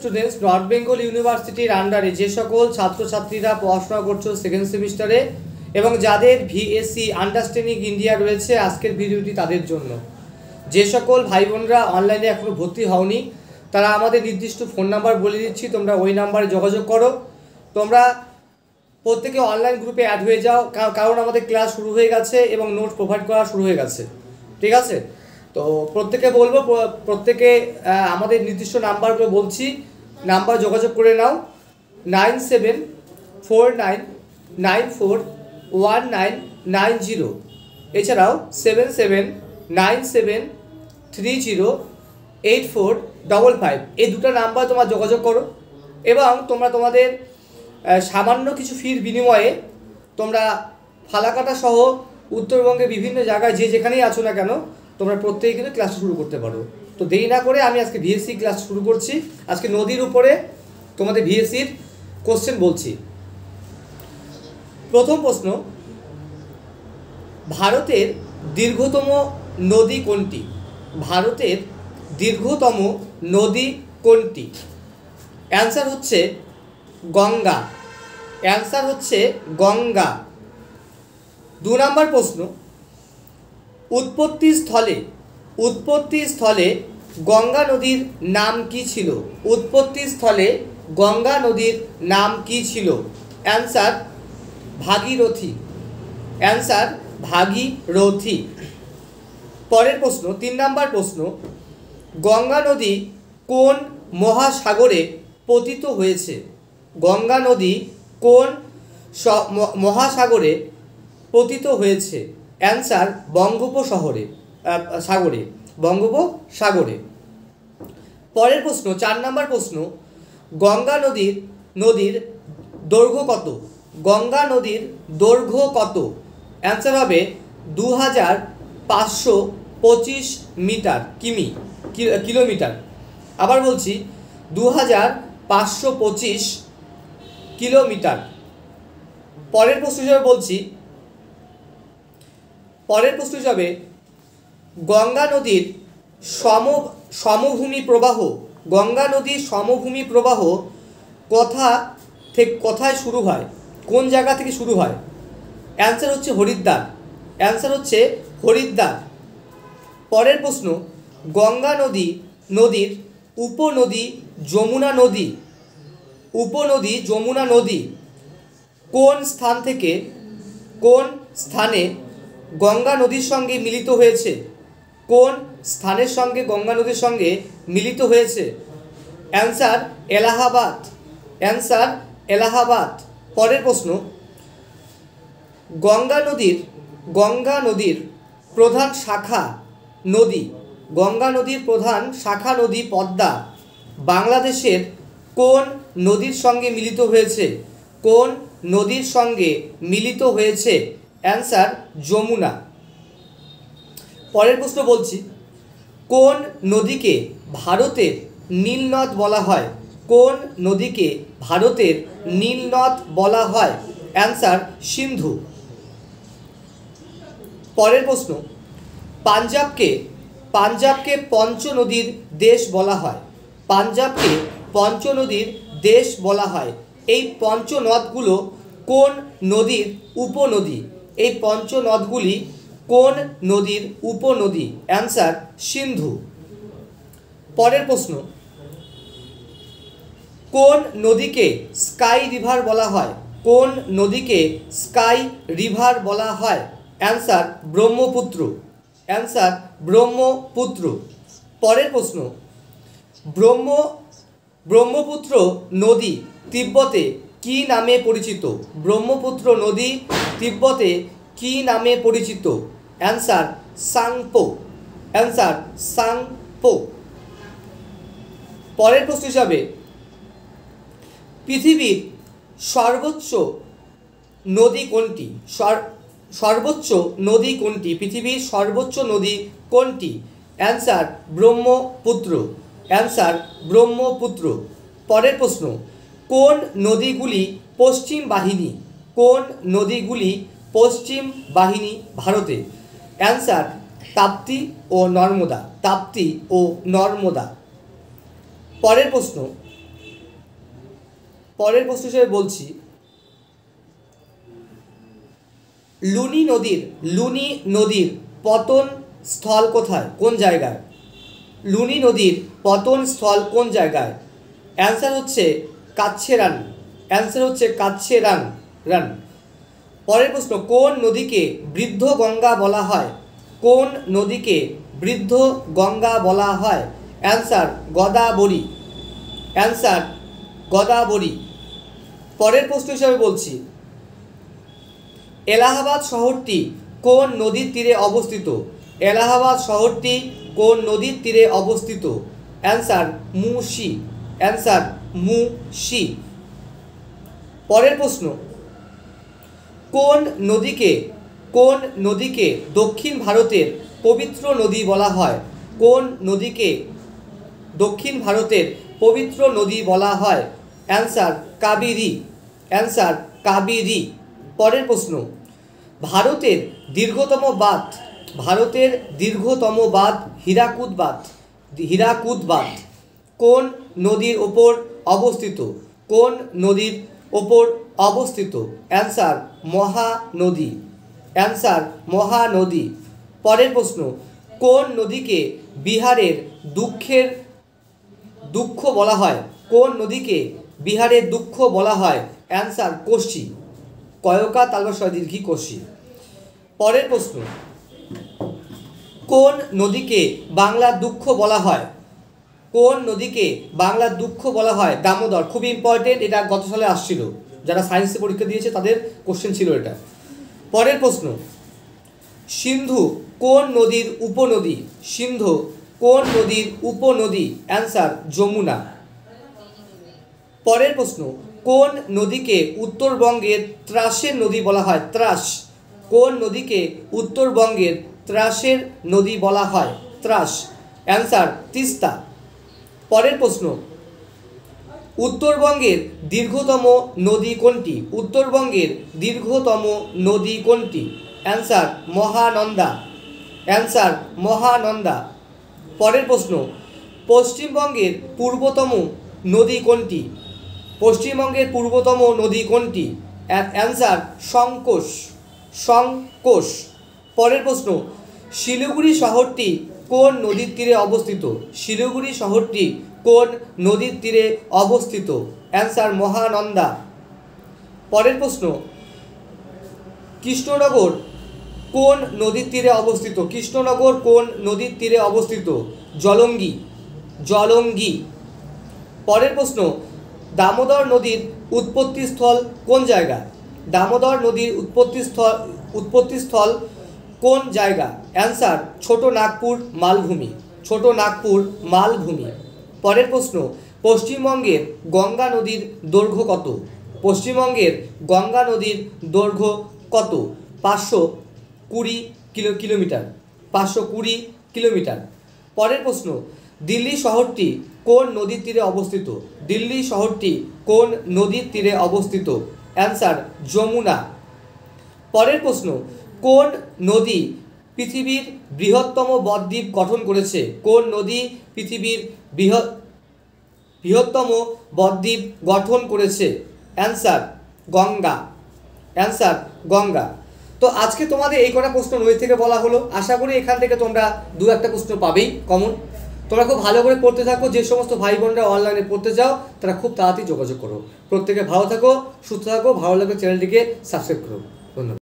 Students, north Bengal ইউনিভার্সিটির আন্ডারে যে সকল ছাত্রছাত্রীরা পড়াশোনা করছো সেকেন্ড সেমিস্টারে এবং যাদের ভিএসসি আন্ডারস্ট্যান্ডিং ইন্ডিয়া রয়েছে, আজকের ভিডিওটি তাদের জন্য। যে সকল ভাই বোনরা অনলাইনে এখনও ভর্তি হওনি তারা আমাদের নির্দিষ্ট ফোন নাম্বার বলে দিচ্ছি, তোমরা ওই নাম্বারে যোগাযোগ করো। তোমরা প্রত্যেকে অনলাইন গ্রুপে অ্যাড হয়ে যাও, কারণ আমাদের ক্লাস শুরু হয়ে গেছে এবং নোট প্রোভাইড করা শুরু হয়ে গেছে। ঠিক আছে, তো প্রত্যেকে বলবো, প্রত্যেকে আমাদের নির্দিষ্ট নাম্বারগুলো বলছি, নাম্বার যোগাযোগ করে নাও। 9749941990, এছাড়াও 7797308455, এই দুটো নাম্বার তোমরা যোগাযোগ করো এবং তোমরা তোমাদের সামান্য কিছু ফির বিনিময়ে তোমরা ফালাকাটা সহ উত্তরবঙ্গে বিভিন্ন জায়গায় যে যেখানেই আছো না কেন তোমরা প্রত্যেকে কিন্তু ক্লাস শুরু করতে পারো। তো দেরি না করে আমি আজকে ভিএসসি ক্লাস শুরু করছি। আজকে নদীর উপরে তোমাদের ভিএসসির কোশ্চেন বলছি। প্রথম প্রশ্ন, ভারতের দীর্ঘতম নদী কোনটি? ভারতের দীর্ঘতম নদী কোনটি? অ্যান্সার হচ্ছে গঙ্গা। অ্যান্সার হচ্ছে গঙ্গা। 2 নম্বর প্রশ্ন, উৎপত্তিস্থলে গঙ্গা নদীর নাম কি ছিল? উৎপত্তিস্থলে গঙ্গা নদীর নাম কি ছিল? অ্যান্সার ভাগীরথী। অ্যান্সার ভাগীরথী। পরের প্রশ্ন, 3 নম্বর প্রশ্ন, গঙ্গা নদী কোন মহাসাগরে পতিত হয়েছে? গঙ্গা নদী কোন মহাসাগরে পতিত হয়েছে? অ্যান্সার বঙ্গোপসাগরে। পরের প্রশ্ন, 4 নম্বর প্রশ্ন, গঙ্গা নদীর দৈর্ঘ্য কত? গঙ্গা নদীর দৈর্ঘ্য কত? অ্যান্সার হবে 2525 মিটার কিলোমিটার। আবার বলছি 2525 কিলোমিটার। পরের প্রশ্ন হিসাবে গঙ্গা নদীর সমভূমি প্রবাহ কোথায় শুরু হয়? কোন জায়গা থেকে শুরু হয়? অ্যান্সার হচ্ছে হরিদ্বার। পরের প্রশ্ন, গঙ্গা নদীর উপনদী যমুনা নদী কোন স্থানে গঙ্গা নদীর সঙ্গে মিলিত হয়েছে? কোন স্থানের সঙ্গে গঙ্গা নদীর সঙ্গে মিলিত হয়েছে? অ্যান্সার এলাহাবাদ। পরের প্রশ্ন, গঙ্গা নদীর প্রধান শাখা নদী পদ্মা বাংলাদেশের কোন নদীর সঙ্গে মিলিত হয়েছে? কোন নদীর সঙ্গে মিলিত হয়েছে? অ্যান্সার যমুনা। পরের প্রশ্ন বলছি, কোন নদীকে ভারতের নীলনদ বলা হয়? কোন নদীকে ভারতের নীলনদ বলা হয়? অ্যান্সার সিন্ধু। পরের প্রশ্ন, পাঞ্জাবকে পঞ্চনদীর দেশ বলা হয়। পাঞ্জাবকে পঞ্চনদীর দেশ বলা হয়। এই পঞ্চনদগুলো কোন নদীর উপনদী? এই পঞ্চনদগুলি কোন নদীর উপনদী? অ্যান্সার সিন্ধু। পরের প্রশ্ন, কোন নদীকে স্কাই রিভার বলা হয়? কোন নদীকে স্কাই রিভার বলা হয়? অ্যান্সার ব্রহ্মপুত্র। পরের প্রশ্ন, ব্রহ্মপুত্র নদী তিব্বতে কি নামে পরিচিত? ব্রহ্মপুত্র নদী তিব্বতে কি নামে পরিচিত? অ্যান্সার সাংপো। পরের প্রশ্ন হিসাবে, পৃথিবীর সর্বোচ্চ নদী কোনটি? পৃথিবীর সর্বোচ্চ নদী কোনটি? অ্যান্সার ব্রহ্মপুত্র। পরের প্রশ্ন, কোন নদীগুলি পশ্চিম বাহিনী ভারতে? অ্যান্সার তাপ্তি ও নর্মদা। পরের প্রশ্ন, পরের প্রশ্ন হিসেবে বলছি, লুনি নদীর পতন স্থল কোথায়, কোন জায়গায়? লুনি নদীর পতন স্থল কোন জায়গায়? অ্যান্সার হচ্ছে কাচ্ছেরান। অ্যান্সার হচ্ছে কাচ্ছেরান। পরের প্রশ্ন, কোন নদীকে বৃদ্ধ গঙ্গা বলা হয়? কোন নদীকে বৃদ্ধ গঙ্গা বলা হয়? অ্যান্সার গোদাবরী। অ্যান্সার গোদাবরী। পরের প্রশ্ন হিসাবে বলছি, এলাহাবাদ শহরটি কোন নদীর তীরে অবস্থিত? এলাহাবাদ শহরটি কোন নদীর তীরে অবস্থিত? অ্যান্সার মুসি। অ্যান্সার মুসি। পরের প্রশ্ন, কোন নদীকে দক্ষিণ ভারতের পবিত্র নদী বলা হয়? কোন নদীকে দক্ষিণ ভারতের পবিত্র নদী বলা হয়? অ্যান্সার কাবেরী। অ্যান্সার কাবেরী। পরের প্রশ্ন, ভারতের দীর্ঘতম বাঁধ হীরাকুদ বাঁধ কোন নদীর ওপর অবস্থিত? কোন নদীর ওপর অবস্থিত? অ্যান্সার মহানদী। অ্যান্সার মহানদী। পরের প্রশ্ন, কোন নদীকে বিহারের দুঃখ বলা হয়? কোন নদীকে বিহারের দুঃখ বলা হয়? অ্যান্সার কোশি। কয়কা তালবস্বর দীর্ঘী কোশি। পরের প্রশ্ন, কোন নদীকে বাংলার দুঃখ বলা হয়? কোন নদীকে বাংলার দুঃখ বলা হয়? দামোদর। খুব ইম্পর্টেন্ট, এটা গত সালে আসছিল, যারা সায়েন্সে পরীক্ষা দিয়েছে তাদের কোশ্চেন ছিল এটা। পরের প্রশ্ন, সিন্ধু কোন নদীর উপনদী? সিন্ধু কোন নদীর উপনদী? অ্যান্সার যমুনা। পরের প্রশ্ন, কোন নদীকে উত্তরবঙ্গের ত্রাসের নদী বলা হয়? ত্রাস। কোন নদীকে উত্তরবঙ্গের ত্রাসের নদী বলা হয়? ত্রাস। অ্যান্সার তিস্তা। পরের প্রশ্ন, উত্তরবঙ্গের দীর্ঘতম নদী কোনটি? উত্তরবঙ্গের দীর্ঘতম নদী কোনটি? অ্যান্সার মহানন্দা। অ্যান্সার মহানন্দা। পরের প্রশ্ন, পশ্চিমবঙ্গের পূর্বতম নদী কোনটি? পশ্চিমবঙ্গের পূর্বতম নদী কোনটি? অ্যান্সার সংকোষ। সংকোষ। পরের প্রশ্ন, শিলিগুড়ি শহরটি কোন নদীর তীরে অবস্থিত? শিলিগুড়ি শহরটি কোন নদীর তীরে অবস্থিত? অ্যান্সার মহানন্দা। পরের প্রশ্ন, কৃষ্ণনগর কোন নদীর তীরে অবস্থিত? কৃষ্ণনগর কোন নদীর তীরে অবস্থিত? জলঙ্গি। জলঙ্গি। পরের প্রশ্ন, দামোদর নদীর উৎপত্তিস্থল কোন জায়গা? দামোদর নদীর উৎপত্তিস্থল কোন জায়গা? অ্যান্সার ছোট নাগপুর মালভূমি। ছোট নাগপুর মালভূমি। পরের প্রশ্ন, পশ্চিমবঙ্গের গঙ্গা নদীর দৈর্ঘ্য কত? পশ্চিমবঙ্গের গঙ্গা নদীর দৈর্ঘ্য কত? 520 কিলোমিটার। 520 কিলোমিটার। পরের প্রশ্ন, দিল্লি শহরটি কোন নদীর তীরে অবস্থিত? দিল্লি শহরটি কোন নদীর তীরে অবস্থিত? অ্যান্সার যমুনা। পরের প্রশ্ন, কোন নদী পৃথিবীর বৃহত্তম বদ্বীপ গঠন করেছে? কোন নদী পৃথিবীর বৃহত্তম বদ্বীপ গঠন করেছে? অ্যান্সার গঙ্গা। অ্যান্সার গঙ্গা। তো আজকে তোমাদের এই কটা প্রশ্ন নদী থেকে বলা হলো। আশা করি এখান থেকে তোমরা দু একটা প্রশ্ন পাবেই কমন। তোমরা খুব ভালো করে পড়তে থাকো। যে সমস্ত ভাই বোনরা অনলাইনে পড়তে চাও তারা খুব তাড়াতাড়ি যোগাযোগ করো। প্রত্যেকে ভালো থাকো, সুস্থ থাকো। ভালো লাগলে চ্যানেলটিকে সাবস্ক্রাইব করো। ধন্যবাদ।